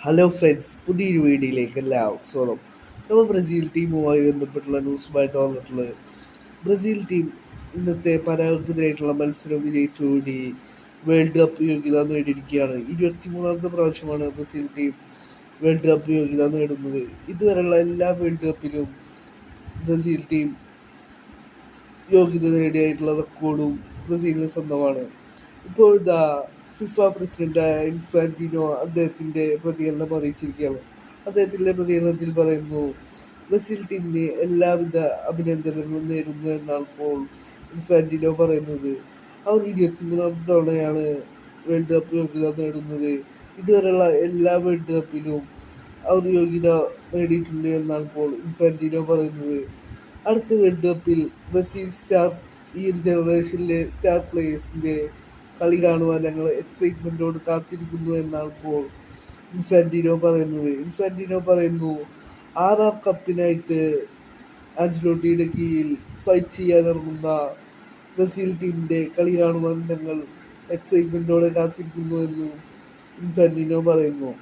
Hello friends, പുതിയൊരു വീഡിയോയിലേക്ക് എല്ലാവർക്കും സ്വാഗതം. നമ്മൾ ബ്രസീൽ ടീമുമായി ബന്ധപ്പെട്ടുള്ള ന്യൂസുമായിട്ട് വന്നിട്ടുള്ളത്. ബ്രസീൽ ടീം ഇന്നത്തെ പരാഗത്തിനായിട്ടുള്ള മത്സരം വിജയിച്ചോടി വേൾഡ് കപ്പ് യോഗ്യത നേടിയിരിക്കുകയാണ്. 23ാമത്തെ പ്രാവശ്യമാണ് ബ്രസീൽ ടീം വേൾഡ് കപ്പ് യോഗ്യത നേടുന്നത്. ഇതുവരെയുള്ള എല്ലാ വേൾഡ് കപ്പിലും ബ്രസീൽ ടീം യോഗ്യത നേടിയായിട്ടുള്ള റെക്കോർഡും ബ്രസീലിന് സ്വന്തമാണ്. ഇപ്പോൾ ഇതാ ഫിഫ പ്രസിഡന്റായ ഇൻഫാന്റിനോ അദ്ദേഹത്തിന്റെ പ്രതികരണം അറിയിച്ചിരിക്കുകയാണ്. അദ്ദേഹത്തിന്റെ പ്രതികരണത്തിൽ പറയുന്നു, ബ്രസീൽ ടീമിന് എല്ലാവിധ അഭിനന്ദനങ്ങളും നേരുന്നു എന്നാണ് ഇപ്പോൾ ഇൻഫാന്റിനോ പറയുന്നത്. അവർ 23ാമത്തെ തവണയാണ് വേൾഡ് കപ്പ് യോഗ്യത നേടുന്നത്. ഇതുവരെയുള്ള എല്ലാ വേൾഡ് കപ്പിലും അവർ യോഗ്യത നേടിയിട്ടുണ്ട് എന്നാണ് ഇപ്പോൾ ഇൻഫാന്റിനോ പറയുന്നത്. അടുത്ത വേൾഡ് കപ്പിൽ ബ്രസീൽ സ്റ്റാർ ഈ ഒരു ജനറേഷനിലെ സ്റ്റാർ പ്ലേയേഴ്സിന്റെ കളി കാണുവാൻ ഞങ്ങൾ എക്സൈറ്റ്മെന്റോട് കാത്തിരിക്കുന്നു എന്നാണ് ഇപ്പോൾ ഇൻഫാന്റിനോ പറയുന്നു, 6ാം കപ്പിനായിട്ട് ആഞ്ചലോട്ടിയുടെ കീഴിൽ ഫൈറ്റ് ചെയ്യാനിറങ്ങുന്ന ബ്രസീൽ ടീമിന്റെ കളി കാണുവാൻ ഞങ്ങൾ എക്സൈറ്റ്മെന്റോടെ കാത്തിരിക്കുന്നു എന്നും ഇൻഫാന്റിനോ പറയുന്നു.